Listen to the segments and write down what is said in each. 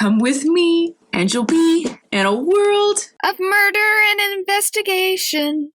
Come with me, and you'll be in a world of murder and investigation.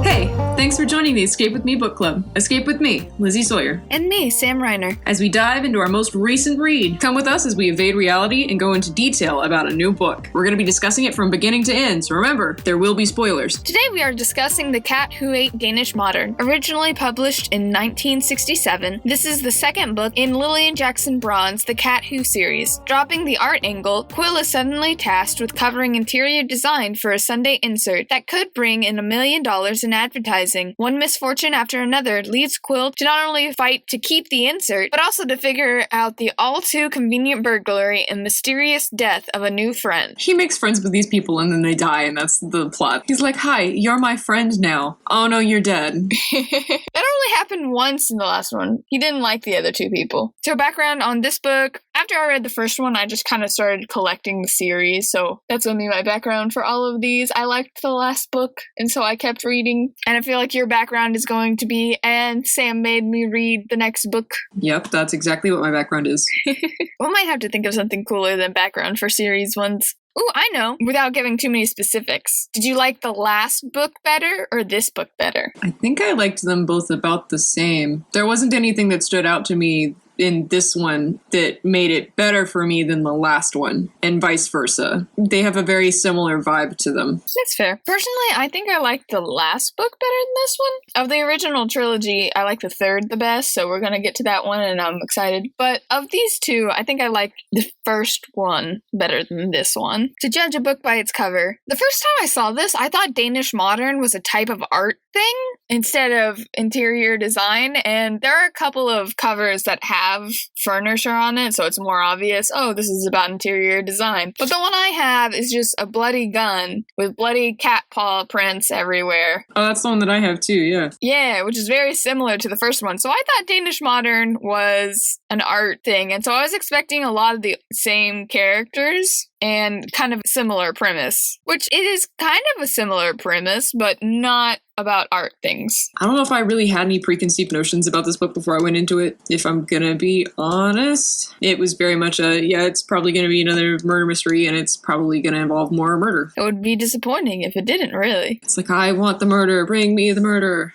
Hey, thanks for joining the Escape With Me book club. Escape with me, Lizzie Sawyer. And me, Sam Reiner. As we dive into our most recent read, come with us as we evade reality and go into detail about a new book. We're going to be discussing it from beginning to end, so remember, there will be spoilers. Today we are discussing The Cat Who Ate Danish Modern. Originally published in 1967, this is the second book in Lillian Jackson Braun's The Cat Who series. Dropping the art angle, Qwill is suddenly tasked with covering interior design for a Sunday insert that could bring in $1 million in advertising. One misfortune after another leads Qwill to not only fight to keep the insert, but also to figure out the all-too-convenient burglary and mysterious death of a new friend. He makes friends with these people and then they die, and that's the plot. He's like, hi, you're my friend now. Oh no, you're dead. That only happened once in the last one. He didn't like the other two people. So background on this book, after I read the first one, I just kind of started collecting the series, so that's going to be my background for all of these. I liked the last book, and so I kept reading, and I feel like your background is going to be, and Sam made me read the next book. Yep, that's exactly what my background is. We might have to think of something cooler than background for series ones. Ooh, I know, without giving too many specifics. Did you like the last book better or this book better? I think I liked them both about the same. There wasn't anything that stood out to me in this one that made it better for me than the last one, and vice versa. They have a very similar vibe to them. That's fair. Personally, I think I like the last book better than this one. Of the original trilogy, I like the third the best, so we're gonna get to that one and I'm excited. But of these two, I think I like the first one better than this one. To judge a book by its cover, the first time I saw this, I thought Danish Modern was a type of art thing instead of interior design, and there are a couple of covers that have furniture on it, so it's more obvious, oh, this is about interior design. But the one I have is just a bloody gun with bloody cat paw prints everywhere. Oh, that's the one that I have too, yeah. Yeah, which is very similar to the first one. So I thought Danish Modern was an art thing, and so I was expecting a lot of the same characters and kind of similar premise, which it is kind of a similar premise, but not about art things. I don't know if I really had any preconceived notions about this book before I went into it, if I'm gonna be honest. It was very much it's probably gonna be another murder mystery, and it's probably gonna involve more murder. It would be disappointing if it didn't, really. It's like, I want the murder, bring me the murder.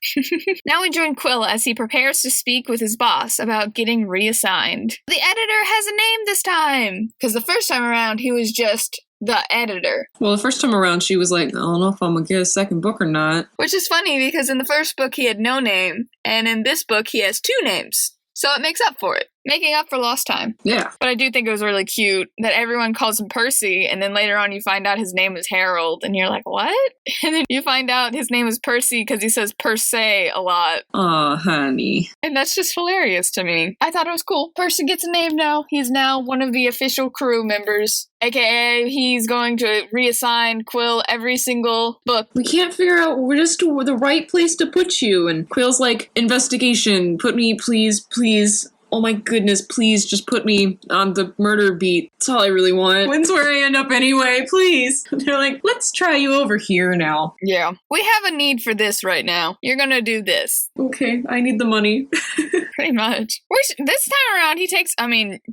Now we join Qwill as he prepares to speak with his boss about getting reassigned. The editor has a name this time! Because the first time around, he was just the editor. Well, the first time around, she was like, I don't know if I'm gonna get a second book or not. Which is funny, because in the first book, he had no name, and in this book, he has 2 names. So it makes up for it. Making up for lost time. Yeah. But I do think it was really cute that everyone calls him Percy, and then later on you find out his name is Harold, and you're like, what? And then you find out his name is Percy because he says per se a lot. Aw, honey. And that's just hilarious to me. I thought it was cool. Percy gets a name now. He's now one of the official crew members. AKA, he's going to reassign Qwill every single book. We can't figure out just the right place to put you. And Quill's like, investigation, put me, please. Oh my goodness, please just put me on the murder beat. That's all I really want. When's where I end up anyway, please. They're like, let's try you over here now. Yeah. We have a need for this right now. You're gonna do this. Okay, I need the money. Pretty much. This time around,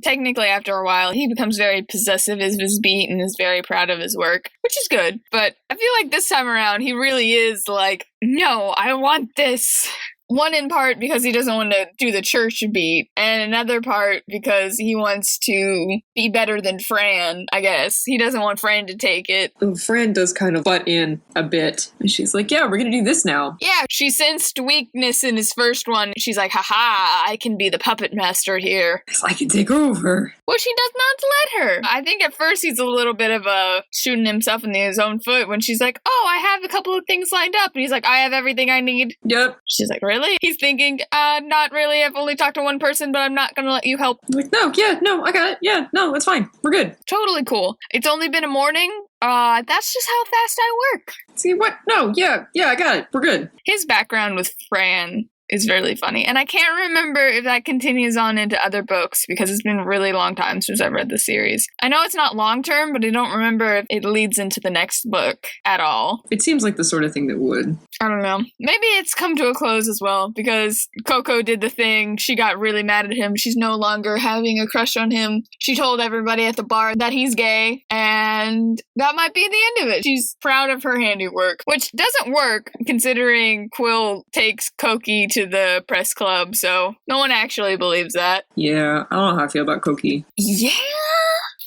technically after a while, he becomes very possessive of his beat and is very proud of his work, which is good. But I feel like this time around, he really is like, no, I want this. One in part because he doesn't want to do the church beat, and another part because he wants to be better than Fran, I guess. He doesn't want Fran to take it. Fran does kind of butt in a bit. And she's like, yeah, we're gonna do this now. Yeah, she sensed weakness in his first one. She's like, haha, I can be the puppet master here. I can take over. Well, she does not let her. I think at first he's a little bit of a shooting himself in his own foot when she's like, oh, I have a couple of things lined up. And he's like, I have everything I need. Yep. She's like, really? He's thinking, not really. I've only talked to one person, but I'm not gonna let you help. I'm like, no, I got it. Yeah, no, it's fine. We're good. Totally cool. It's only been a morning. That's just how fast I work. See, what? No, yeah, I got it. We're good. His background with Fran is really funny. And I can't remember if that continues on into other books because it's been a really long time since I've read the series. I know it's not long term, but I don't remember if it leads into the next book at all. It seems like the sort of thing that would. I don't know. Maybe it's come to a close as well because Coco did the thing. She got really mad at him. She's no longer having a crush on him. She told everybody at the bar that he's gay, and that might be the end of it. She's proud of her handiwork, which doesn't work considering Qwill takes Cokie to the press club, so no one actually believes that. Yeah, I don't know how I feel about Cokie. Yeah,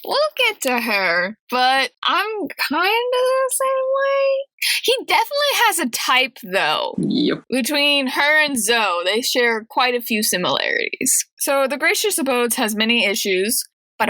we'll get to her, but I'm kind of the same way. He definitely has a type, though. Yep. Between her and Zoe, they share quite a few similarities. So the Gracious Abodes has many issues, but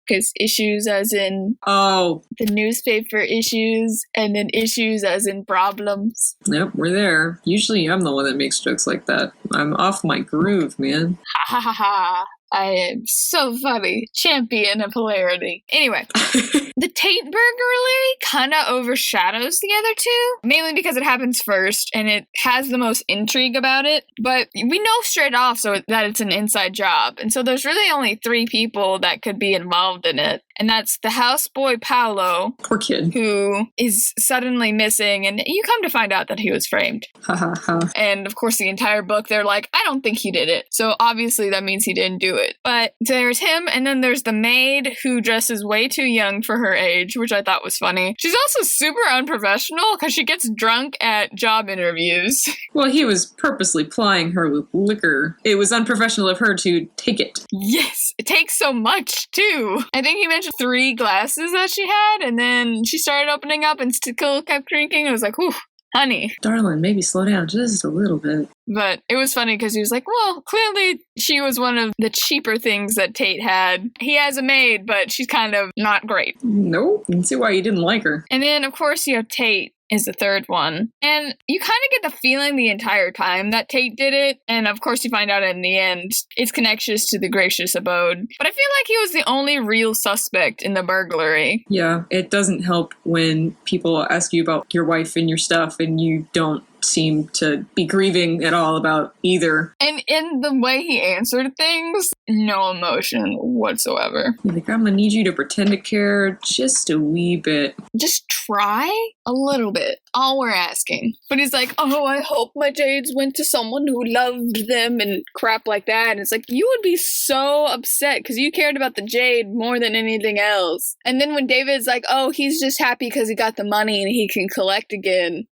because issues as in the newspaper issues, and then issues as in problems. Yep, we're there. Usually I'm the one that makes jokes like that. I'm off my groove, man. Ha ha ha ha. I am so funny. Champion of hilarity. Anyway, the Tate burglary kind of overshadows the other two, mainly because it happens first and it has the most intrigue about it. But we know straight off that it's an inside job. And so there's really only 3 people that could be involved in it. And that's the houseboy Paolo. Poor kid. Who is suddenly missing, and you come to find out that he was framed. Ha ha ha. And of course, the entire book, they're like, I don't think he did it. So obviously that means he didn't do it. But there's him, and then there's the maid who dresses way too young for her age, which I thought was funny. She's also super unprofessional because she gets drunk at job interviews. Well, he was purposely plying her with liquor. It was unprofessional of her to take it. Yes, it takes so much, too. I think he mentioned 3 glasses that she had, and then she started opening up and still kept drinking. I was like, whew, honey. Darling, maybe slow down just a little bit. But it was funny because he was like, well, clearly she was one of the cheaper things that Tate had. He has a maid, but she's kind of not great. Nope. You can see why you didn't like her. And then, of course, you have Tate is the third one. And you kind of get the feeling the entire time that Tate did it. And of course you find out in the end it's connections to the Gracious Abode. But I feel like he was the only real suspect in the burglary. Yeah, it doesn't help when people ask you about your wife and your stuff and you don't seem to be grieving at all about either. And in the way he answered things, no emotion whatsoever. Like, I'm gonna need you to pretend to care just a wee bit. Just try a little bit. All we're asking. But he's like, oh, I hope my jades went to someone who loved them and crap like that. And it's like, you would be so upset because you cared about the jade more than anything else. And then when David's like, oh, he's just happy because he got the money and he can collect again.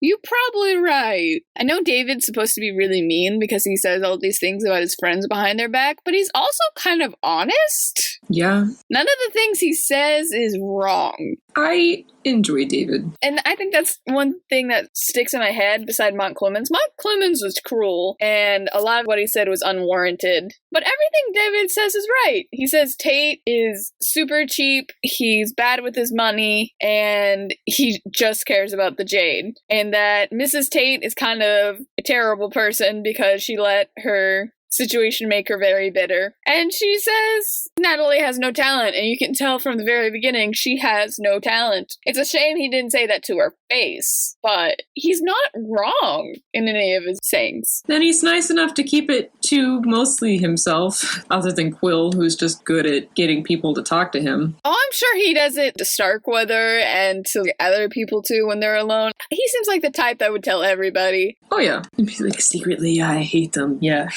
You're probably right. I know David's supposed to be really mean because he says all these things about his friends behind their back, but he's also kind of honest. Yeah. None of the things he says is wrong. I enjoy David. And I think that's one thing that sticks in my head beside Mont Clemens. Mont Clemens was cruel, and a lot of what he said was unwarranted. But everything David says is right. He says Tate is super cheap, he's bad with his money, and he just cares about the jade. And that Mrs. Tate is kind of a terrible person because she let her situation make her very bitter. And she says Natalie has no talent, and you can tell from the very beginning she has no talent. It's a shame he didn't say that to her face, but he's not wrong in any of his sayings. Then he's nice enough to keep it to mostly himself, other than Qwill, who's just good at getting people to talk to him. Oh, I'm sure he does it to Starkweather and to other people too when they're alone. He seems like the type that would tell everybody. Oh yeah. And be like, secretly, I hate them. Yeah.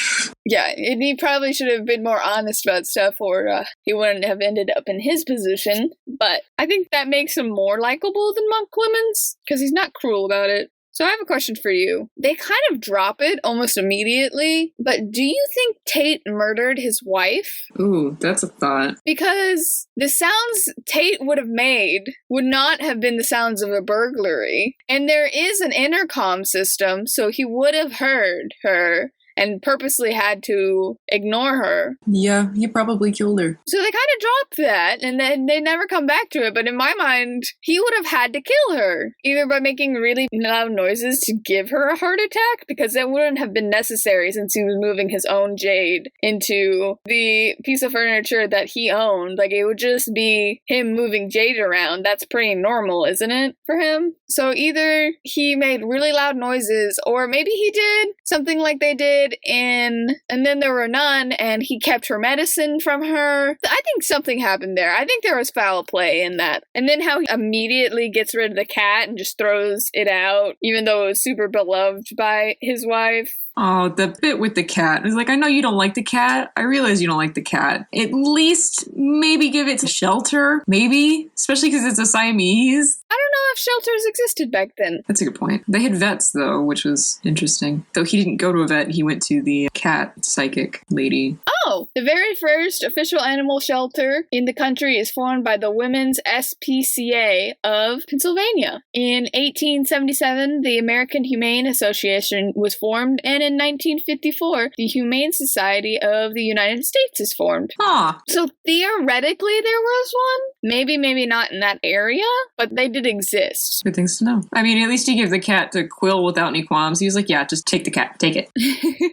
Yeah, and he probably should have been more honest about stuff or he wouldn't have ended up in his position. But I think that makes him more likable than Monk Clemens because he's not cruel about it. So I have a question for you. They kind of drop it almost immediately, but do you think Tate murdered his wife? Ooh, that's a thought. Because the sounds Tate would have made would not have been the sounds of a burglary. And there is an intercom system, so he would have heard her and purposely had to ignore her. Yeah, he probably killed her. So they kind of dropped that, and then they never come back to it. But in my mind, he would have had to kill her, either by making really loud noises to give her a heart attack, because that wouldn't have been necessary since he was moving his own jade into the piece of furniture that he owned. Like, it would just be him moving jade around. That's pretty normal, isn't it, for him? So either he made really loud noises, or maybe he did something like they did interested in, and then there were none, and he kept her medicine from her. I think something happened there. I think there was foul play in that. And then how he immediately gets rid of the cat and just throws it out, even though it was super beloved by his wife. Oh, the bit with the cat. It's like, I know you don't like the cat. I realize you don't like the cat. At least maybe give it to shelter. Maybe. Especially because it's a Siamese. I don't know if shelters existed back then. That's a good point. They had vets, though, which was interesting. Though he didn't go to a vet, he went to the cat psychic lady. Oh, the very first official animal shelter in the country is formed by the Women's SPCA of Pennsylvania. In 1877, the American Humane Association was formed, and in 1954, the Humane Society of the United States is formed. Ah. So theoretically there was one. Maybe not in that area, but they did exist. Good things to know. I mean, at least he gave the cat to Qwill without any qualms. He was like, yeah, just take the cat. Take it.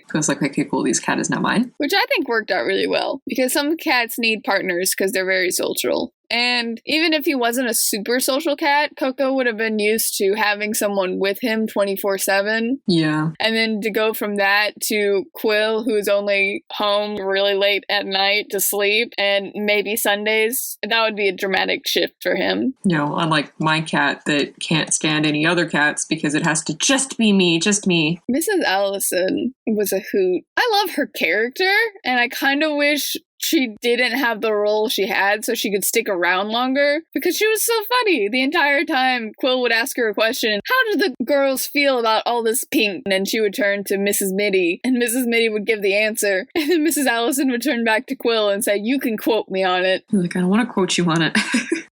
Qwill's like, okay, cool, this cat is now mine. Which I think worked out really well, because some cats need partners because they're very social. And even if he wasn't a super social cat, Coco would have been used to having someone with him 24/7. Yeah. And then to go from that to Qwill, who's only home really late at night to sleep, and maybe Sundays, that would be a dramatic shift for him. You know, unlike my cat that can't stand any other cats because it has to just be me, just me. Mrs. Allison was a hoot. I love her character, and I kind of wish she didn't have the role she had so she could stick around longer, because she was so funny the entire time. Qwill would ask her a question, how do the girls feel about all this pink? And then she would turn to Mrs. Mitty, and Mrs. Mitty would give the answer, and then Mrs. Allison would turn back to Qwill and say, you can quote me on it. Like, I don't want to quote you on it.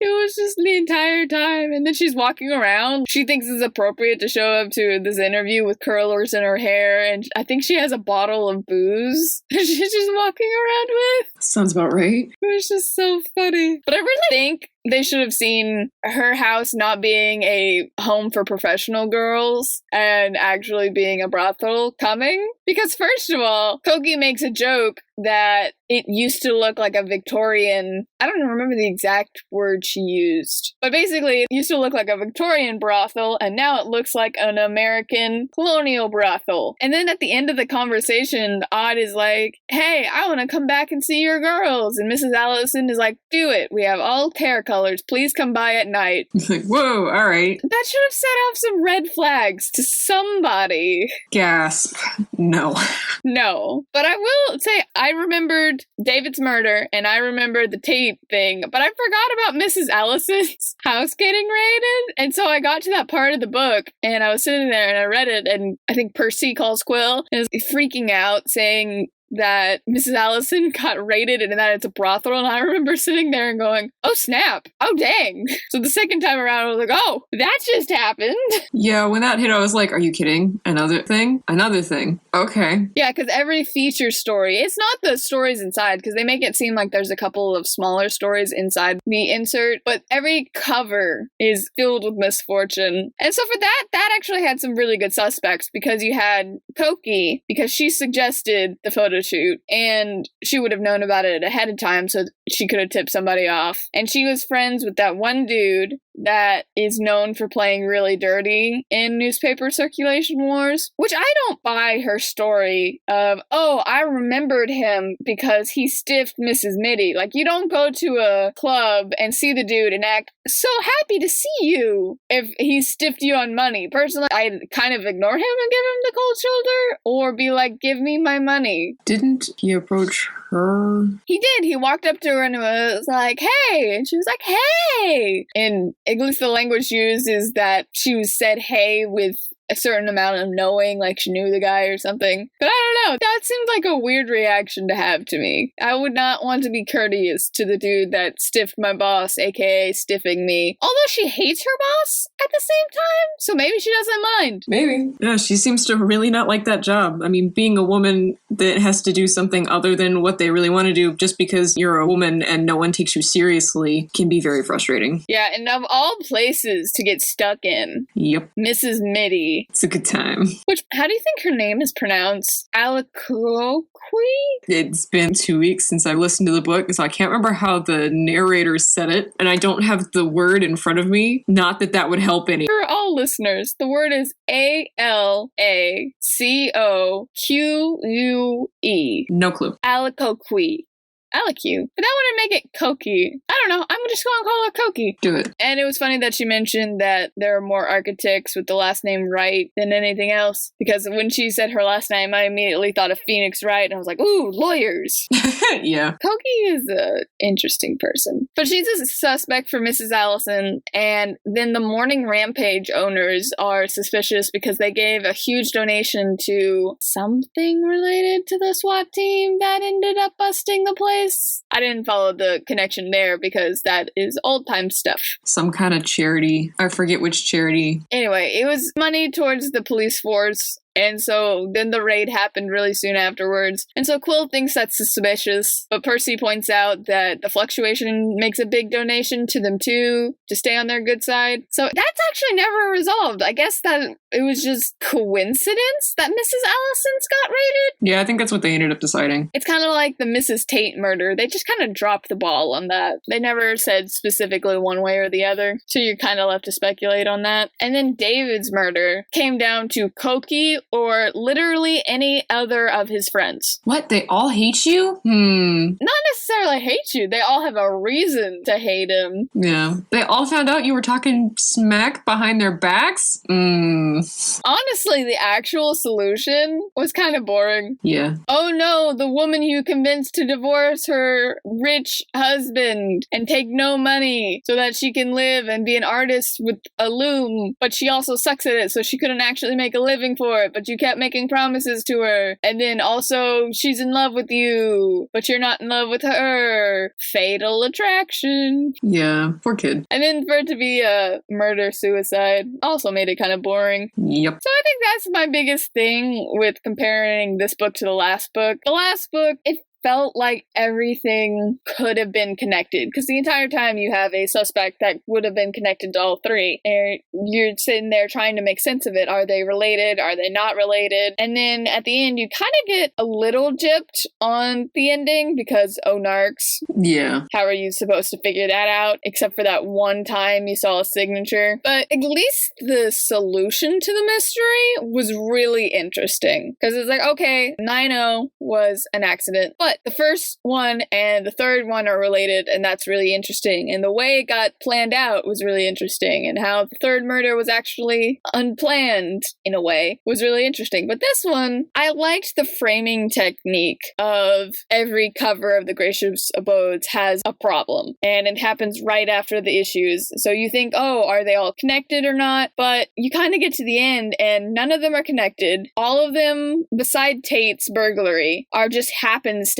It was just the entire time. And then she's walking around. She thinks it's appropriate to show up to this interview with curlers in her hair, and I think she has a bottle of booze she's just walking around with. Sounds about right. It was just so funny. But I really think they should have seen her house not being a home for professional girls and actually being a brothel coming. Because first of all, Koki makes a joke that it used to look like a Victorian, I don't remember the exact word she used, but basically it used to look like a Victorian brothel, and now it looks like an American colonial brothel. And then at the end of the conversation, Odd is like, hey, I want to come back and see your girls. And Mrs. Allison is like, do it. We have all hair colors. Please come by at night. It's like, whoa, all right. That should have set off some red flags to somebody. Gasp. No. No. But I will say, I remembered David's murder, and I remembered the Tate thing, but I forgot about Mrs. Allison's house getting raided. And so I got to that part of the book, and I was sitting there, and I read it, and I think Percy calls Qwill, and is freaking out, saying that Mrs. Allison got raided and that it's a brothel, and I remember sitting there and going, oh snap, oh dang. So the second time around I was like, oh, that just happened. Yeah, when that hit I was like, are you kidding? Another thing? Another thing. Okay. Yeah, because every feature story, it's not the stories inside, because they make it seem like there's a couple of smaller stories inside the insert, but every cover is filled with misfortune. And so for that actually had some really good suspects, because you had Koki, because she suggested the photo shoot, and she would have known about it ahead of time, so she could have tipped somebody off. And she was friends with that one dude that is known for playing really dirty in newspaper circulation wars, which I don't buy her story of, oh, I remembered him because he stiffed Mrs. Mitty. Like, you don't go to a club and see the dude and act so happy to see you if he stiffed you on money. Personally, I'd kind of ignore him and give him the cold shoulder, or be like, give me my money. Didn't he approach her? He did. He walked up to her and was like, hey. And she was like, hey. And at least the language used is that she was said hey with a certain amount of knowing, like she knew the guy or something. But I don't know. That seemed like a weird reaction to have to me. I would not want to be courteous to the dude that stiffed my boss, aka stiffing me. Although she hates her boss at the same time, so maybe she doesn't mind. Maybe. Yeah, she seems to really not like that job. I mean, being a woman that has to do something other than what they really want to do just because you're a woman and no one takes you seriously can be very frustrating. Yeah, and of all places to get stuck in, yep, Mrs. Mitty It's a good time. Which, how do you think her name is pronounced? Alacoqui? It's been 2 weeks since I listened to the book, so I can't remember how the narrator said it, and I don't have the word in front of me. Not that that would help any. For all listeners, the word is Alacoque. No clue. Alacoqui. Alacu. But that wouldn't make it Koki. I don't know. I'm just going to call her Koki. Do it. And it was funny that she mentioned that there are more architects with the last name Wright than anything else. Because when she said her last name, I immediately thought of Phoenix Wright. And I was like, ooh, lawyers. Yeah. Koki is an interesting person. But she's a suspect for Mrs. Allison. And then the Morning Rampage owners are suspicious because they gave a huge donation to something related to the SWAT team that ended up busting the place. I didn't follow the connection there because that is old time stuff. Some kind of charity. I forget which charity. Anyway, it was money towards the police force. And so then the raid happened really soon afterwards. And so Qwill thinks that's suspicious. But Percy points out that the fluctuation makes a big donation to them too, to stay on their good side. So that's actually never resolved. I guess that it was just coincidence that Mrs. Allison's got raided. Yeah, I think that's what they ended up deciding. It's kind of like the Mrs. Tate murder. They just kind of dropped the ball on that. They never said specifically one way or the other. So you're kind of left to speculate on that. And then David's murder came down to Koki or literally any other of his friends. What? They all hate you? Not necessarily hate you. They all have a reason to hate him. Yeah. They all found out you were talking smack behind their backs? Honestly, the actual solution was kind of boring. Yeah. Oh no, the woman you convinced to divorce her rich husband and take no money so that she can live and be an artist with a loom, but she also sucks at it, so she couldn't actually make a living for it, but you kept making promises to her. And then also, she's in love with you, but you're not in love with her. Fatal attraction. Yeah, poor kid. And then for it to be a murder-suicide also made it kind of boring. Yep. So I think that's my biggest thing with comparing this book to the last book. The last book, it felt like everything could have been connected because the entire time you have a suspect that would have been connected to all three, and you're sitting there trying to make sense of it. Are they related? Are they not related? And then at the end you kind of get a little gypped on the ending because narcs. Yeah. How are you supposed to figure that out except for that one time you saw a signature? But at least the solution to the mystery was really interesting because it's like, okay, 9-0 was an accident, but the first one and the third one are related, and that's really interesting. And the way it got planned out was really interesting, and how the third murder was actually unplanned in a way was really interesting. But this one, I liked the framing technique of every cover of the Gracious Abodes has a problem, and it happens right after the issues. So you think, oh, are they all connected or not? But you kind of get to the end, and none of them are connected. All of them, beside Tate's burglary, are just happenstance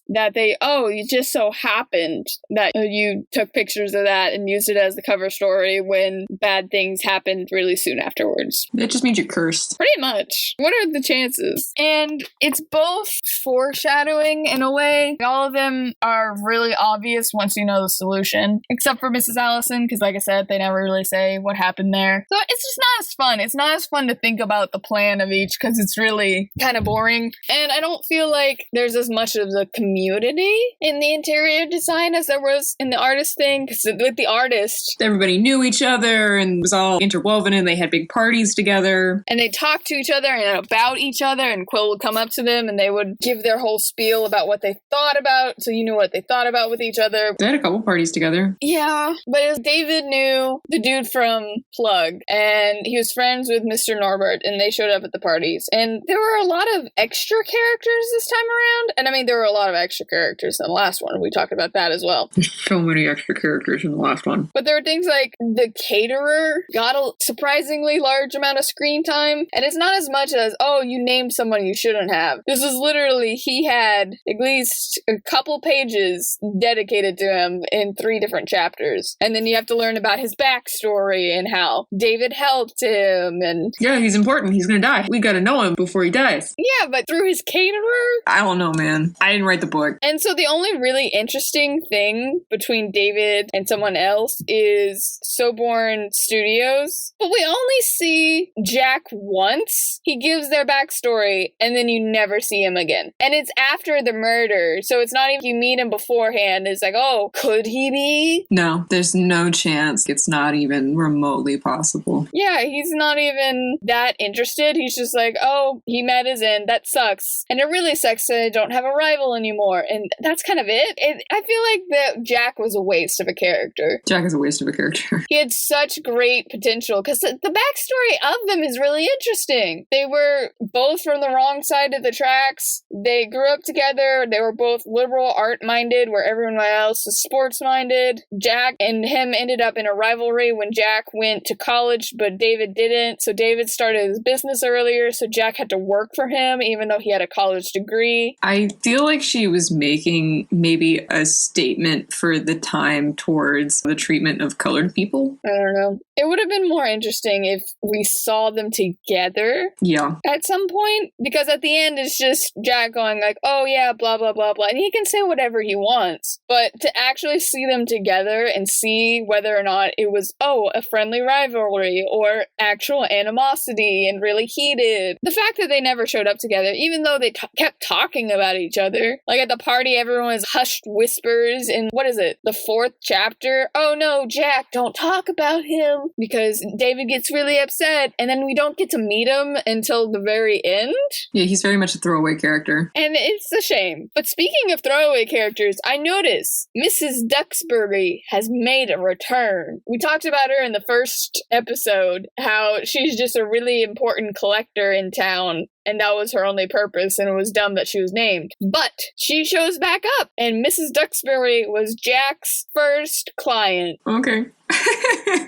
that you just so happened that you took pictures of that and used it as the cover story when bad things happened really soon afterwards. That just means you're cursed. Pretty much. What are the chances? And it's both foreshadowing in a way. All of them are really obvious once you know the solution, except for Mrs. Allison, because like I said, they never really say what happened there. So it's just not as fun. It's not as fun to think about the plan of each because it's really kind of boring. And I don't feel like there's as much of the community in the interior design as there was in the artist thing, because with the artist, everybody knew each other and was all interwoven, and they had big parties together. And they talked to each other and about each other, and Qwill would come up to them and they would give their whole spiel about what they thought about, so you knew what they thought about with each other. They had a couple parties together. Yeah, but it was David knew the dude from Plug, and he was friends with Mr. Norbert, and they showed up at the parties. And there were a lot of extra characters this time around, and I mean, there were a lot of extra characters in the last one. We talked about that as well. So many extra characters in the last one. But there were things like the caterer got a surprisingly large amount of screen time. And it's not as much as, oh, you named someone you shouldn't have. This is literally, he had at least a couple pages dedicated to him in 3 different chapters. And then you have to learn about his backstory and how David helped him. And yeah, he's important. He's gonna die. We gotta know him before he dies. Yeah, but through his caterer? I don't know, man. I didn't write the book. And so the only really interesting thing between David and someone else is Soborn Studios. But we only see Jack once. He gives their backstory, and then you never see him again. And it's after the murder, so it's not even you meet him beforehand. It's like, oh, could he be? No, there's no chance. It's not even remotely possible. Yeah, he's not even that interested. He's just like, oh, he met his end. That sucks. And it really sucks that I don't have a rival anymore. And that's kind of it. I feel like that Jack was a waste of a character. Jack is a waste of a character. He had such great potential because the backstory of them is really interesting. They were both from the wrong side of the tracks. They grew up together. They were both liberal art-minded where everyone else was sports-minded. Jack and him ended up in a rivalry when Jack went to college, but David didn't. So David started his business earlier, so Jack had to work for him even though he had a college degree. I feel like she was making maybe a statement for the time towards the treatment of colored people. I don't know. It would have been more interesting if we saw them together. Yeah. At some point, because at the end it's just Jack going like, oh yeah, blah, blah, blah, blah. And he can say whatever he wants. But to actually see them together and see whether or not it was, oh, a friendly rivalry or actual animosity and really heated. The fact that they never showed up together, even though they kept talking about each other. Like at the party, everyone was hushed whispers in, what is it, the 4th chapter? Oh no, Jack, don't talk about him. Because David gets really upset and then we don't get to meet him until the very end. Yeah, he's very much a throwaway character. And it's a shame. But speaking of throwaway characters, I notice Mrs. Duxbury has made a return. We talked about her in the first episode, how she's just a really important collector in town. And that was her only purpose, and it was dumb that she was named. But she shows back up, and Mrs. Duxbury was Jack's first client. Okay.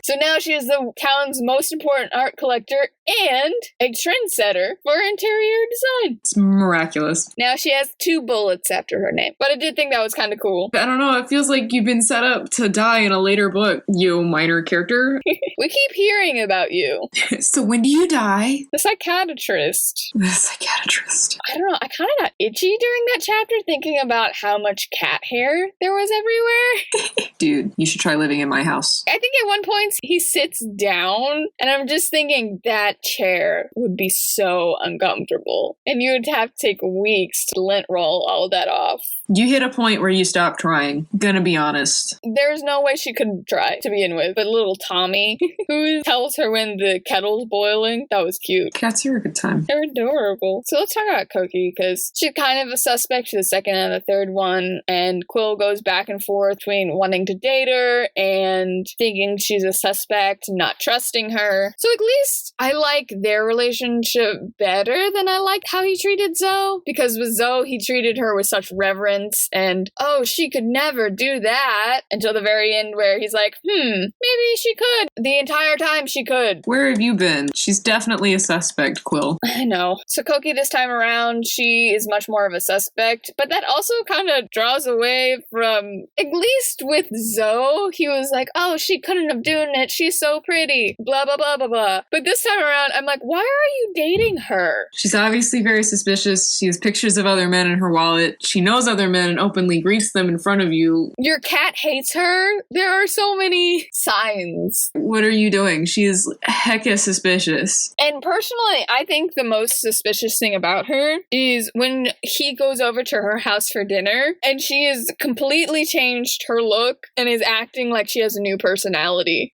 So now she is the town's most important art collector and a trendsetter for interior design. It's miraculous. Now she has 2 bullets after her name. But I did think that was kind of cool. I don't know, it feels like you've been set up to die in a later book, you minor character. We keep hearing about you. So when do you die? The psychiatrist. The psychiatrist. I don't know, I kind of got itchy during that chapter thinking about how much cat hair there was everywhere. Dude, you should try living in my house. I think at one point he sits down and I'm just thinking that chair would be so uncomfortable. And you would have to take weeks to lint roll all of that off. You hit a point where you stop trying. Gonna be honest. There's no way she could try to begin with. But little Tommy, who tells her when the kettle's boiling, that was cute. Cats are a good time. They're adorable. So let's talk about Cokie, because she's kind of a suspect to the second and the third one. And Qwill goes back and forth between wanting to date her and thinking she's a suspect, not trusting her. So at least I like their relationship better than I liked how he treated Zoe. Because with Zoe, he treated her with such reverence and, oh, she could never do that, until the very end where he's like, maybe she could. The entire time she could. Where have you been? She's definitely a suspect, Qwill. I know. So Cokie this time around, she is much more of a suspect, but that also kind of draws away from, at least with Zoe, he was like, oh, she couldn't have done it. She's so pretty. Blah, blah, blah, blah, blah. But this time around, I'm like, why are you dating her? She's obviously very suspicious. She has pictures of other men in her wallet. She knows other men and openly greets them in front of you. Your cat hates her? There are so many signs. What are you doing? She is hecka suspicious. And personally, I think the most suspicious thing about her is when he goes over to her house for dinner and she has completely changed her look and is acting like she has a new personality.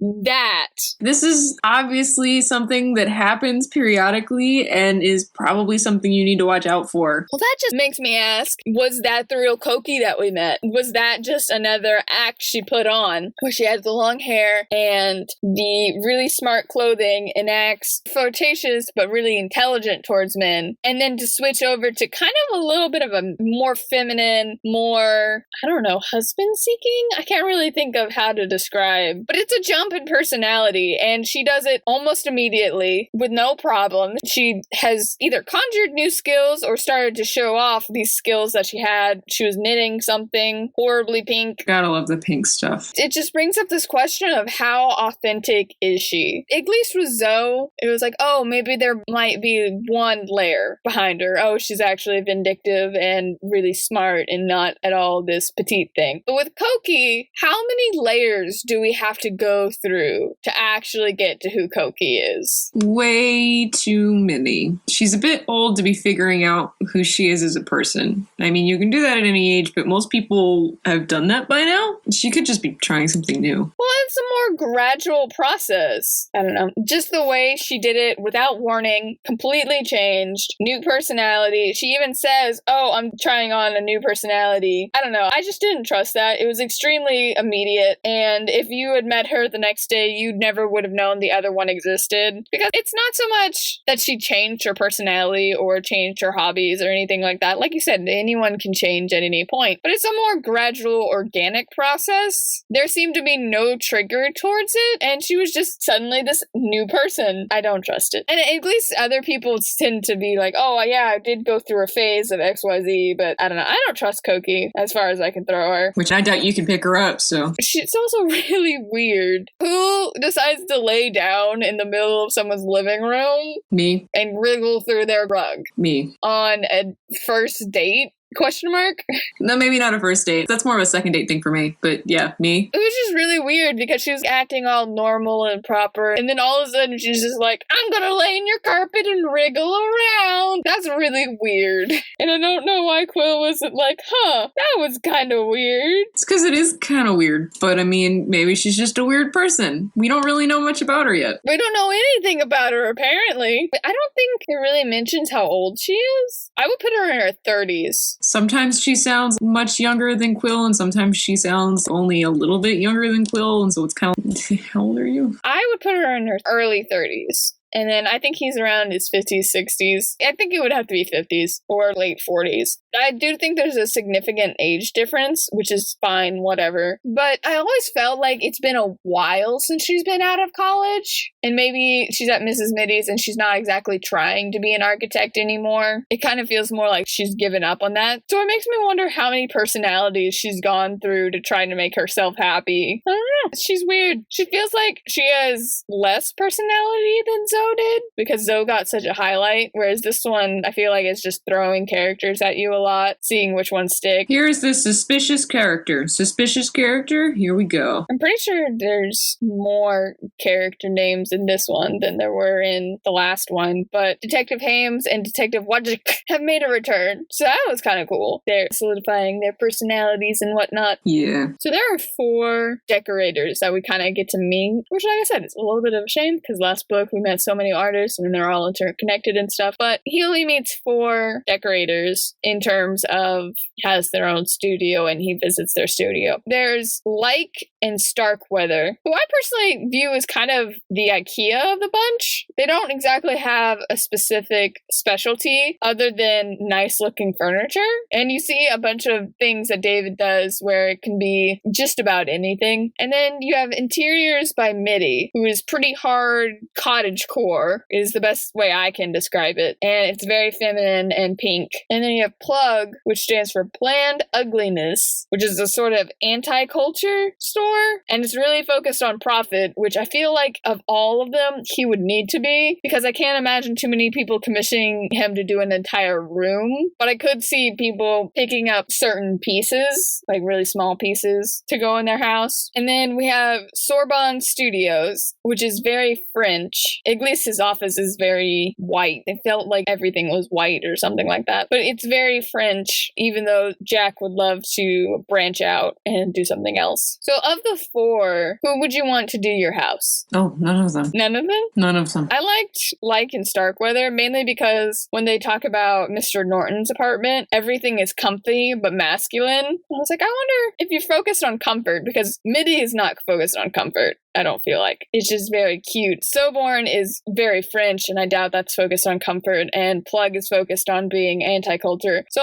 This is obviously something that happens periodically and is probably something you need to watch out for. Well, that just makes me ask, was that the real Cokie that we met? Was that just another act she put on where she had the long hair and the really smart clothing and acts flirtatious but really intelligent towards men, and then to switch over to kind of a little bit of a more feminine, more, I don't know, husband seeking? I can't really think of how to describe vibe. But it's a jump in personality, and she does it almost immediately with no problem. She has either conjured new skills or started to show off these skills that she had. She was knitting something horribly pink. Gotta love the pink stuff. It just brings up this question of how authentic is she? At least with Zoe, it was like, oh, maybe there might be one layer behind her. Oh, she's actually vindictive and really smart and not at all this petite thing. But with Koki, how many layers do we have to go through to actually get to who Koki is? Way too many. She's a bit old to be figuring out who she is as a person. I mean, you can do that at any age, but most people have done that by now. She could just be trying something new. Well, it's a more gradual process. I don't know. Just the way she did it without warning, completely changed. New personality. She even says, oh, I'm trying on a new personality. I don't know. I just didn't trust that. It was extremely immediate. And if you had met her the next day, you never would have known the other one existed. Because it's not so much that she changed her personality or changed her hobbies or anything like that. Like you said, anyone can change at any point. But it's a more gradual, organic process. There seemed to be no trigger towards it. And she was just suddenly this new person. I don't trust it. And at least other people tend to be like, oh, yeah, I did go through a phase of XYZ, but I don't know. I don't trust Koki as far as I can throw her. Which I doubt you can pick her up, so. It's also really weird. Who decides to lay down in the middle of someone's living room? Me. And wriggle through their rug? Me. On a first date? Question mark? No, maybe not a first date. That's more of a second date thing for me. But yeah, me. It was just really weird because she was acting all normal and proper. And then all of a sudden she's just like, I'm gonna lay in your carpet and wriggle around. That's really weird. And I don't know why Qwill wasn't like, that was kind of weird. It's because it is kind of weird. But I mean, maybe she's just a weird person. We don't really know much about her yet. We don't know anything about her, apparently. I don't think it really mentions how old she is. I would put her in her 30s. Sometimes she sounds much younger than Qwill, and sometimes she sounds only a little bit younger than Qwill, and so it's kind of... How old are you? I would put her in her early 30s. And then I think he's around his 50s, 60s. I think it would have to be 50s or late 40s. I do think there's a significant age difference, which is fine, whatever. But I always felt like it's been a while since she's been out of college. And maybe she's at Mrs. Mitty's and she's not exactly trying to be an architect anymore. It kind of feels more like she's given up on that. So it makes me wonder how many personalities she's gone through to try to make herself happy. I don't know. She's weird. She feels like she has less personality than Zoe did, because Zoe got such a highlight, whereas this one I feel like is just throwing characters at you a lot, seeing which ones stick. Here's the suspicious character. Suspicious character, here we go. I'm pretty sure there's more character names in this one than there were in the last one, but Detective Hames and Detective Wajik have made a return, so that was kind of cool. They're solidifying their personalities and whatnot. Yeah. So there are 4 decorators that we kind of get to meet, which, like I said, it's a little bit of a shame, because last book we met so many artists and they're all interconnected and stuff, but he only meets 4 decorators in terms of has their own studio and he visits their studio. There's Like and Starkweather, who I personally view as kind of the IKEA of the bunch. They don't exactly have a specific specialty other than nice looking furniture, and you see a bunch of things that David does where it can be just about anything. And then you have Interiors by Mitty, who is pretty hard cottage core, is the best way I can describe it, and it's very feminine and pink. And then you have Plug, which stands for Planned Ugliness, which is a sort of anti-culture store, and it's really focused on profit, which I feel like of all of them he would need to be, because I can't imagine too many people commissioning him to do an entire room, but I could see people picking up certain pieces, like really small pieces, to go in their house. And then we have Sorbonne Studios, which is very French. At least his office is very white. It felt like everything was white or something like that. But it's very French, even though Jack would love to branch out and do something else. So of the 4, who would you want to do your house? Oh, none of them. None of them? None of them. I liked Like and Starkweather, mainly because when they talk about Mr. Norton's apartment, everything is comfy but masculine. I was like, I wonder if you're focused on comfort, because Mitty is not focused on comfort. I don't feel like. It's just very cute. Soborn is very French, and I doubt that's focused on comfort, and Plug is focused on being anti-culture. So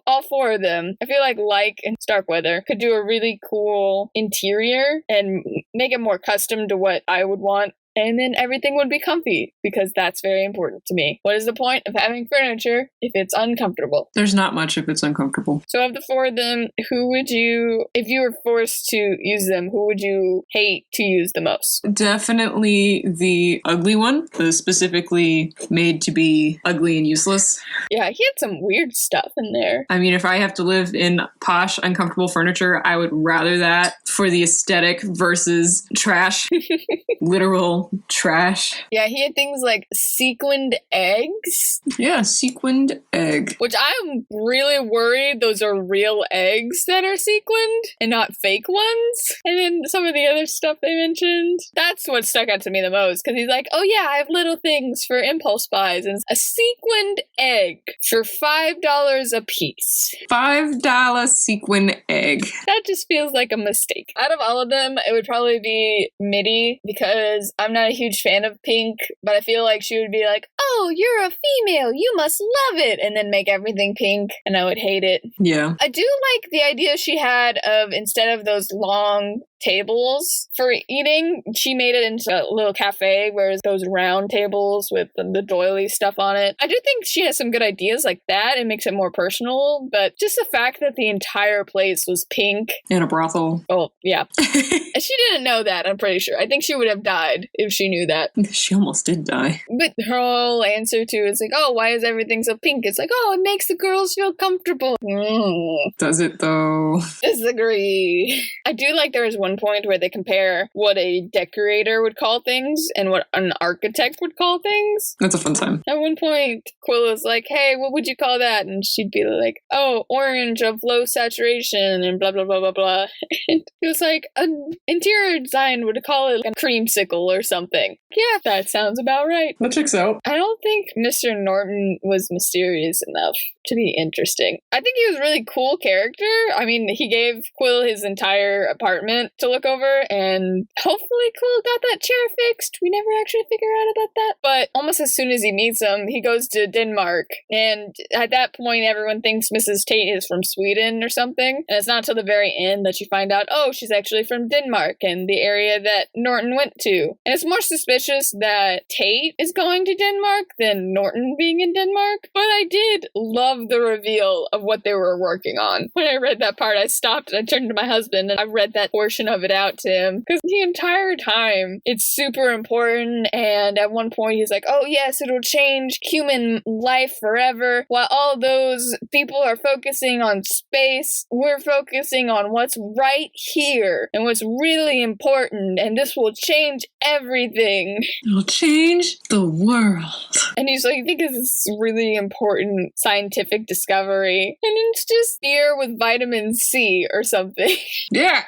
all 4 of them, I feel like and Starkweather could do a really cool interior and make it more custom to what I would want. And then everything would be comfy, because that's very important to me. What is the point of having furniture if it's uncomfortable? There's not much if it's uncomfortable. So of the four of them, who would you, if you were forced to use them, who would you hate to use the most? Definitely the ugly one, the specifically made to be ugly and useless. Yeah, he had some weird stuff in there. I mean, if I have to live in posh, uncomfortable furniture, I would rather that for the aesthetic versus trash. Literal trash. Yeah, he had things like sequined eggs. Yeah, sequined egg. Which I'm really worried those are real eggs that are sequined and not fake ones. And then some of the other stuff they mentioned. That's what stuck out to me the most, because he's like, oh yeah, I have little things for impulse buys. And a sequined egg for $5 a piece. $5 sequin egg. That just feels like a mistake. Out of all of them, it would probably be Mitty, because I'm not a huge fan of pink, but I feel like she would be like, oh, you're a female, you must love it, and then make everything pink, and I would hate it. Yeah. I do like the idea she had of, instead of those long tables for eating, she made it into a little cafe, whereas those round tables with the doily stuff on it. I do think she has some good ideas like that. It makes it more personal, but just the fact that the entire place was pink. In a brothel. Oh, yeah. She didn't know that, I'm pretty sure. I think she would have died if she knew that. She almost did die. But her whole answer to it's like, oh, why is everything so pink? It's like, oh, it makes the girls feel comfortable. Does it though? Disagree. I do like there was one point where they compare what a decorator would call things and what an architect would call things. That's a fun time. At one point, Qwill was like, hey, what would you call that? And she'd be like, oh, orange of low saturation and blah, blah, blah, blah, blah. And it was like, an interior design would call it a creamsicle or something. Yeah, that sounds about right. That checks out. I don't think Mr. Norton was mysterious enough to be interesting. I think he was a really cool character. I mean, he gave Qwill his entire apartment to look over, and hopefully Qwill got that chair fixed. We never actually figure out about that. But almost as soon as he meets him, he goes to Denmark, and at that point, everyone thinks Mrs. Tate is from Sweden or something, and it's not until the very end that you find out, oh, she's actually from Denmark, and the area that Norton went to. And it's more suspicious that Tate is going to Denmark than Norton being in Denmark, but I did love the reveal of what they were working on. When I read that part, I stopped and I turned to my husband and I read that portion of it out to him, because the entire time it's super important, and at one point he's like, oh yes, it'll change human life forever. While all those people are focusing on space, we're focusing on what's right here and what's really important, and this will change everything. It'll change the world. And he's like, I think it's this really important scientific discovery, and it's just beer with vitamin C or something. Yeah.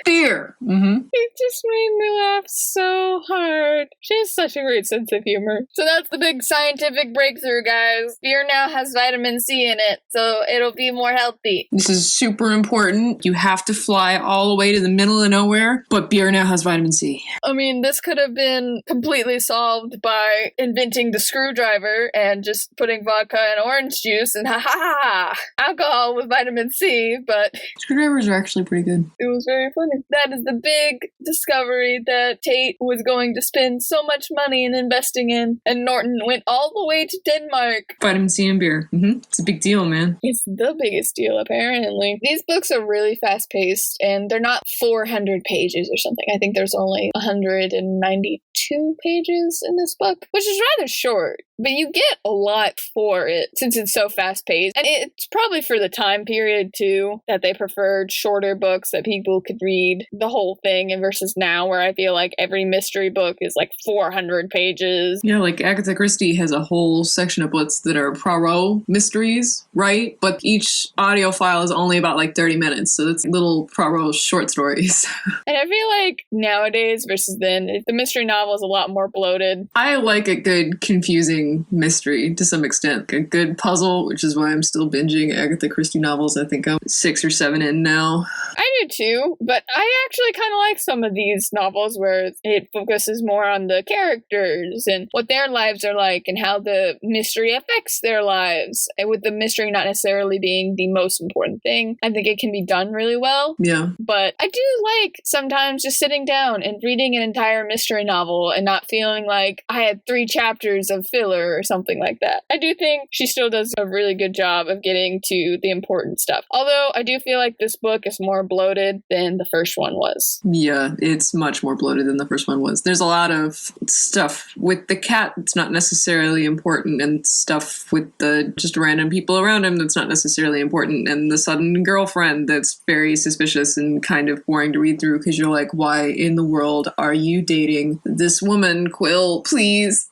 Beer. Mm-hmm. It just made me laugh so hard. She has such a great sense of humor. So that's the big scientific breakthrough, guys. Beer now has vitamin C in it, so it'll be more healthy. This is super important. You have to fly all the way to the middle of nowhere, but beer now has vitamin C. I mean, this could have been completely solved by inventing the screwdriver and just putting vodka and orange juice and alcohol with vitamin C, but Screwdrivers are actually pretty good. it was very funny. That is the big discovery that Tate was going to spend so much money in investing in, and Norton went all the way to Denmark. Vitamin C and beer. Mm-hmm. It's a big deal, man. It's the biggest deal, apparently. These books are really fast-paced, and they're not 400 pages or something. I think there's only 192 pages in this book, which is rather short. But you get a lot for it since it's so fast-paced. And it's probably for the time period, too, that they preferred shorter books that people could read the whole thing, and versus now where I feel like every mystery book is like 400 pages. Yeah, like Agatha Christie has a whole section of books that are Poirot mysteries, right? But each audio file is only about like 30 minutes, so it's little Poirot short stories. And I feel like nowadays versus then, the mystery novel is a lot more bloated. I like a good, confusing mystery to some extent. A good puzzle, which is why I'm still binging Agatha Christie novels. I think I'm 6 or 7 in now. I do too, but I actually kind of like some of these novels where it focuses more on the characters and what their lives are like and how the mystery affects their lives, and with the mystery not necessarily being the most important thing. I think it can be done really well. Yeah. But I do like sometimes just sitting down and reading an entire mystery novel and not feeling like I had 3 chapters of filler or something like that. I do think she still does a really good job of getting to the important stuff. Although I do feel like this book is more bloated than the first one was. Yeah, it's much more bloated than the first one was. There's a lot of stuff with the cat that's not necessarily important, and stuff with the just random people around him that's not necessarily important, and the sudden girlfriend that's very suspicious and kind of boring to read through because you're like, why in the world are you dating this woman, Qwill? Please.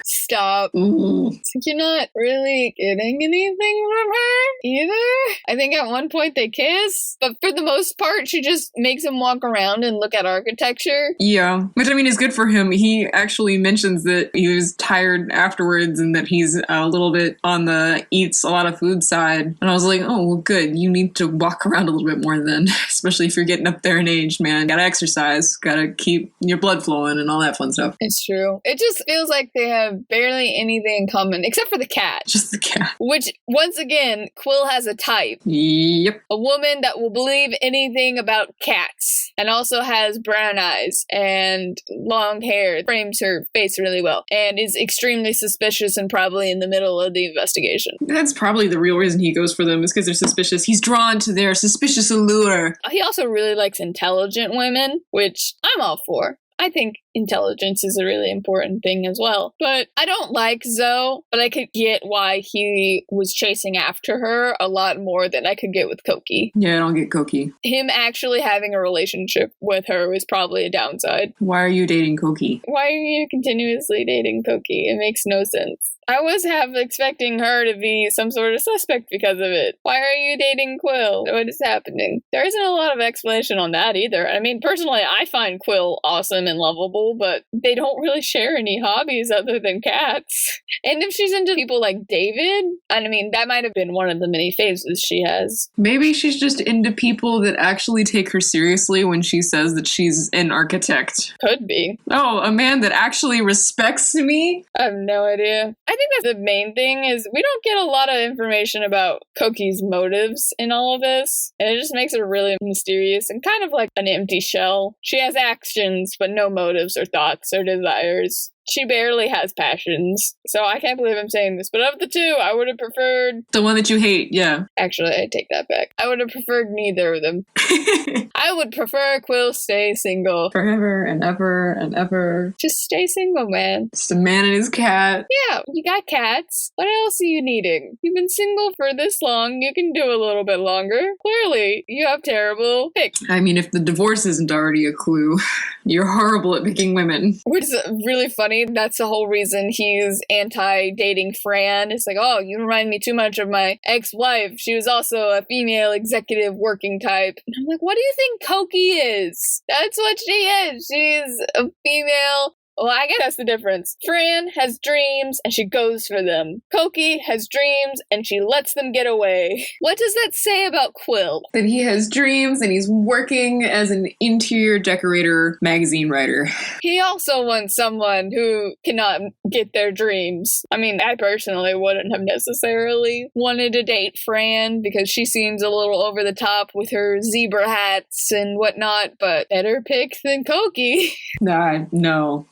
Stop. It's like you're not really getting anything from her either. I think at one point they kiss, but for the most part, she just makes him walk around and look at architecture. Yeah, which I mean is good for him. He actually mentions that he was tired afterwards and that he's a little bit on the eats a lot of food side. And I was like, oh, well, good. You need to walk around a little bit more then, especially if you're getting up there in age, man. Gotta exercise, gotta keep your blood flowing and all that fun stuff. It's true. It just feels like they have barely anything in common, except for the cat. Just the cat. Which, once again, Qwill has a type. Yep. A woman that will believe anything about cats, and also has brown eyes and long hair, frames her face really well, and is extremely suspicious and probably in the middle of the investigation. That's probably the real reason he goes for them, is because they're suspicious. He's drawn to their suspicious allure. He also really likes intelligent women, which I'm all for. I think intelligence is a really important thing as well. But I don't like Zoe, but I could get why he was chasing after her a lot more than I could get with Koki. Yeah, I don't get Koki. Him actually having a relationship with her was probably a downside. Why are you dating Koki? Why are you continuously dating Koki? It makes no sense. I was expecting her to be some sort of suspect because of it. Why are you dating Qwill? What is happening? There isn't a lot of explanation on that either. I mean, personally, I find Qwill awesome and lovable, but they don't really share any hobbies other than cats. And if she's into people like David, I mean, that might have been one of the many phases she has. Maybe she's just into people that actually take her seriously when she says that she's an architect. Could be. Oh, a man that actually respects me? I have no idea. I think that's the main thing is we don't get a lot of information about Koki's motives in all of this. And it just makes her really mysterious and kind of like an empty shell. She has actions, but no motives or thoughts or desires. She barely has passions. So I can't believe I'm saying this, but of the two, I would have preferred... The one that you hate, yeah. Actually, I take that back. I would have preferred neither of them. I would prefer Qwill stay single. Forever and ever and ever. Just stay single, man. Just a man and his cat. Yeah, you got cats. What else are you needing? You've been single for this long. You can do a little bit longer. Clearly, you have terrible picks. I mean, if the divorce isn't already a clue, you're horrible at picking women. Which is really funny. That's the whole reason he's anti-dating Fran. It's like, oh, you remind me too much of my ex-wife. She was also a female executive working type. And I'm like, what do you think Koki is? That's what she is. She's a female. Well, I guess that's the difference. Fran has dreams and she goes for them. Koki has dreams and she lets them get away. What does that say about Qwill? That he has dreams and he's working as an interior decorator magazine writer. He also wants someone who cannot get their dreams. I mean, I personally wouldn't have necessarily wanted to date Fran because she seems a little over the top with her zebra hats and whatnot, but better pick than Koki. No. No.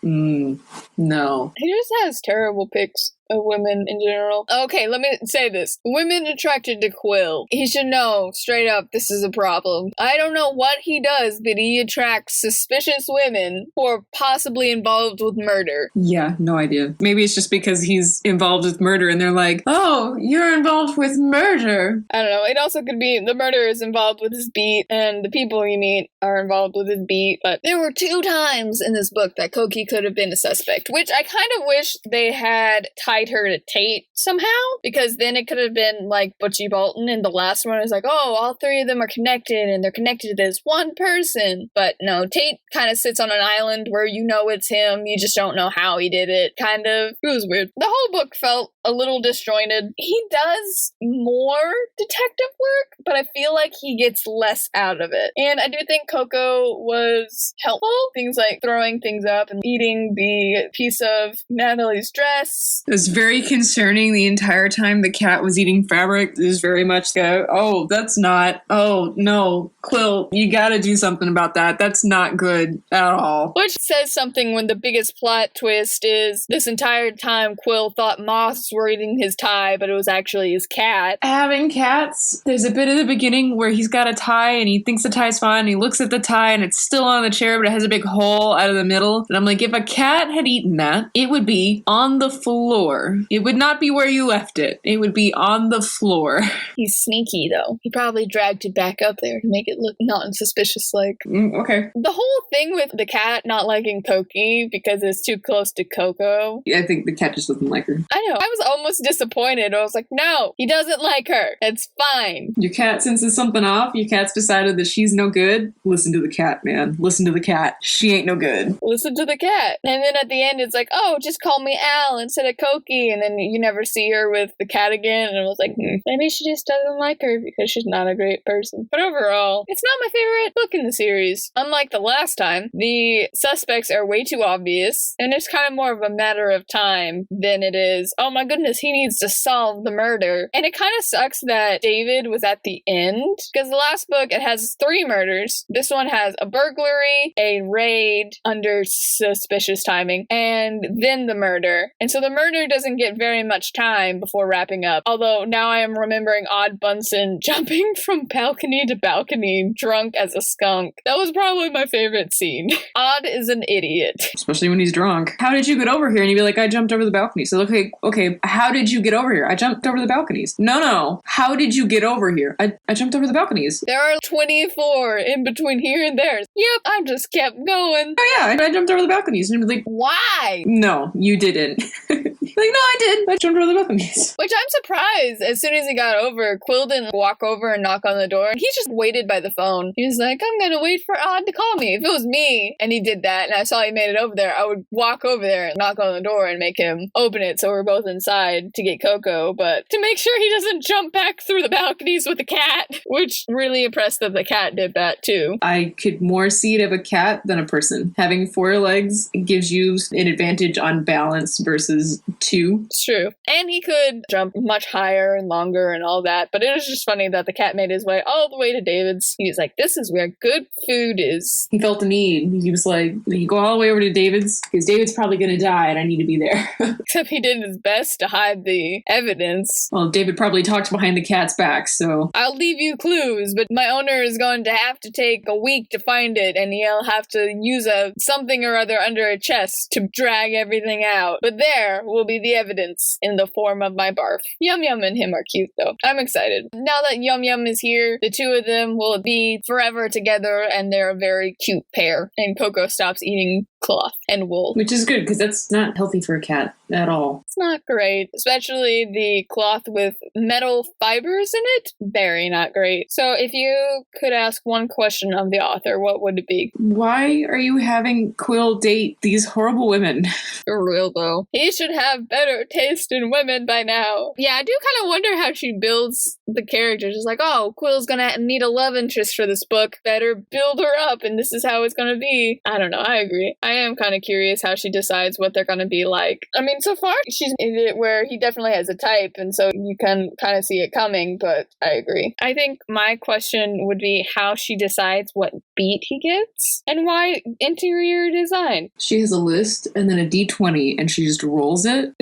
He just has terrible picks of women in general. Okay, let me say this. Women attracted to Qwill. He should know, straight up, this is a problem. I don't know what he does, but he attracts suspicious women who are possibly involved with murder. Yeah, no idea. Maybe it's just because he's involved with murder and they're like, oh, you're involved with murder. I don't know. It also could be the murderer is involved with his beat and the people you meet are involved with his beat. But there were 2 times in this book that Koki could have been a suspect, which I kind of wish they had tied her to Tate somehow, because then it could have been like Butchie Bolton, and the last one is like, oh, all 3 of them are connected and they're connected to this one person. But no, Tate kind of sits on an island where you know it's him, you just don't know how he did it. Kind of. It was weird. The whole book felt a little disjointed. He does more detective work, but I feel like he gets less out of it. And I do think Coco was helpful. Things like throwing things up and eating the piece of Natalie's dress. It was very concerning the entire time the cat was eating fabric. It was very much oh no, Qwill, you gotta do something about that. That's not good at all. Which says something when the biggest plot twist is this entire time Qwill thought moths were eating his tie, but it was actually his cat. Having cats, there's a bit at the beginning where he's got a tie and he thinks the tie's fine and he looks at the tie and it's still on the chair, but it has a big hole out of the middle. And I'm like, if a cat had eaten that, it would be on the floor. It would not be where you left it. It would be on the floor. He's sneaky, though. He probably dragged it back up there to make it look not suspicious like. Okay. The whole thing with the cat not liking Cokie because it's too close to Coco. I think the cat just doesn't like her. I know. I was almost disappointed. I was like, no, he doesn't like her. It's fine. Your cat senses something off. Your cat's decided that she's no good. Listen to the cat, man. Listen to the cat. She ain't no good. Listen to the cat. And then at the end, it's like, oh, just call me Al instead of Cokie. And then you never see her with the cat again. And I was like, maybe she just doesn't like her because she's not a great person. But overall, it's not my favorite book in the series. Unlike the last time, the suspects are way too obvious. And it's kind of more of a matter of time than it is, oh my goodness, he needs to solve the murder. And it kind of sucks that David was at the end. Because the last book, it has 3 murders. This one has a burglary, a raid under suspicious timing, and then the murder. And so the murder doesn't get very much time before wrapping up. Although now I am remembering Odd Bunsen jumping from balcony to balcony drunk as a skunk. That was probably my favorite scene. Odd is an idiot. Especially when he's drunk. How did you get over here? And he'd be like, I jumped over the balcony. So okay, how did you get over here? I jumped over the balconies. No. How did you get over here? I jumped over the balconies. There are 24 in between here and there. Yep, I just kept going. Oh yeah, I jumped over the balconies. And he'd be like, why? No, you didn't. Like, no, I did. I jumped over the balconies. Which I'm surprised. As soon as he got over, Qwill didn't walk over and knock on the door. He just waited by the phone. He was like, I'm gonna wait for Odd to call me. If it was me and he did that and I saw he made it over there, I would walk over there and knock on the door and make him open it so we're both inside to get Coco. But to make sure he doesn't jump back through the balconies with the cat, which really impressed that the cat did that too. I could more see it of a cat than a person. Having 4 legs gives you an advantage on balance versus 2. It's true. And he could jump much higher and longer and all that, but it was just funny that the cat made his way all the way to David's. He was like, this is where good food is. He felt the need. He was like, you go all the way over to David's, because David's probably going to die and I need to be there. Except he did his best to hide the evidence. Well, David probably talked behind the cat's back, so... I'll leave you clues, but my owner is going to have to take a week to find it, and he'll have to use something or other under a chest to drag everything out. But there will be the evidence in the form of my barf. Yum Yum and him are cute, though. I'm excited. Now that Yum Yum is here, the 2 of them will be forever together, and they're a very cute pair. And Coco stops eating cloth and wool. Which is good, because that's not healthy for a cat at all. It's not great. Especially the cloth with metal fibers in it. Very not great. So if you could ask one question of the author, what would it be? Why are you having Qwill date these horrible women? For real, though. He should have better taste in women by now. Yeah, I do kind of wonder how she builds the characters. It's like, oh, Quill's gonna need a love interest for this book. Better build her up, and this is how it's gonna be. I don't know. I agree. I am kind of curious how she decides what they're gonna be like. I mean, so far, she's in it where he definitely has a type, and so you can kind of see it coming, but I agree. I think my question would be how she decides what beat he gets, and why interior design. She has a list, and then a D20, and she just rolls it.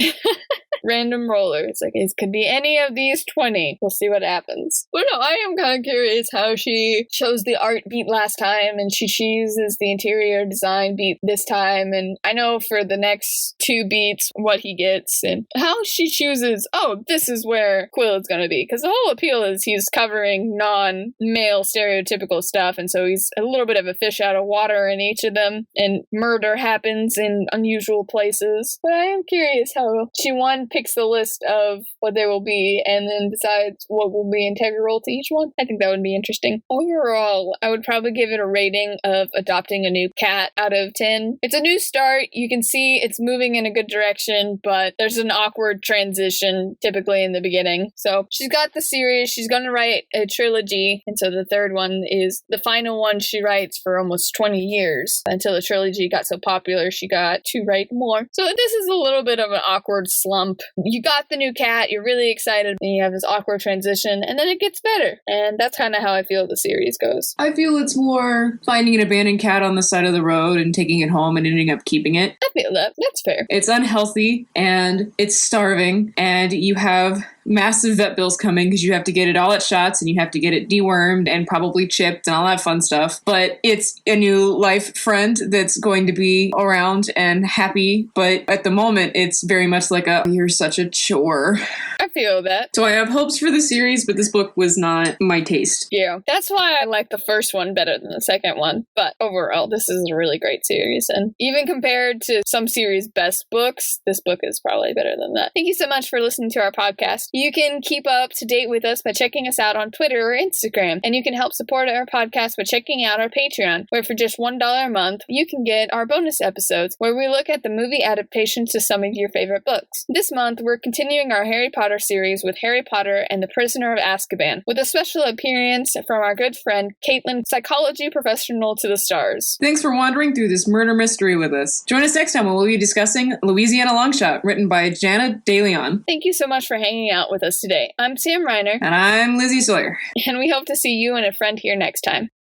Random roller. It's like, it could be any of these 20. We'll see what happens. But no, I am kind of curious how she chose the art beat last time and she chooses the interior design beat this time. And I know for the next 2 beats what he gets and how she chooses, oh, this is where Qwill is going to be. Because the whole appeal is he's covering non-male stereotypical stuff. And so he's a little bit of a fish out of water in each of them. And murder happens in unusual places. But I am curious how she, one, picks the list of what they will be and then decides what will be integral to each one. I think that would be interesting. Overall, I would probably give it a rating of adopting a new cat out of 10. It's a new start. You can see it's moving in a good direction, but there's an awkward transition typically in the beginning. So she's got the series. She's going to write a trilogy. And so the third one is the final one she writes for almost 20 years. Until the trilogy got so popular, she got to write more. So this is a little bit of an awkward slump. You got the new cat, you're really excited, and you have this awkward transition, and then it gets better. And that's kind of how I feel the series goes. I feel it's more finding an abandoned cat on the side of the road and taking it home and ending up keeping it. I feel that. That's fair. It's unhealthy and it's starving, and you have massive vet bills coming because you have to get it all at shots and you have to get it dewormed and probably chipped and all that fun stuff. But it's a new life friend that's going to be around and happy. But at the moment, it's very much like you're such a chore. I feel that. So I have hopes for the series, but this book was not my taste. Yeah, that's why I like the first one better than the second one. But overall, this is a really great series. And even compared to some series' best books, this book is probably better than that. Thank you so much for listening to our podcast. You can keep up to date with us by checking us out on Twitter or Instagram. And you can help support our podcast by checking out our Patreon, where for just $1 a month, you can get our bonus episodes, where we look at the movie adaptations to some of your favorite books. This month, we're continuing our Harry Potter series with Harry Potter and the Prisoner of Azkaban, with a special appearance from our good friend Caitlin, psychology professional to the stars. Thanks for wandering through this murder mystery with us. Join us next time when we'll be discussing Louisiana Longshot, written by Jana DeLeon. Thank you so much for hanging out with us today. I'm Sam Reiner. And I'm Lizzie Sawyer. And we hope to see you and a friend here next time.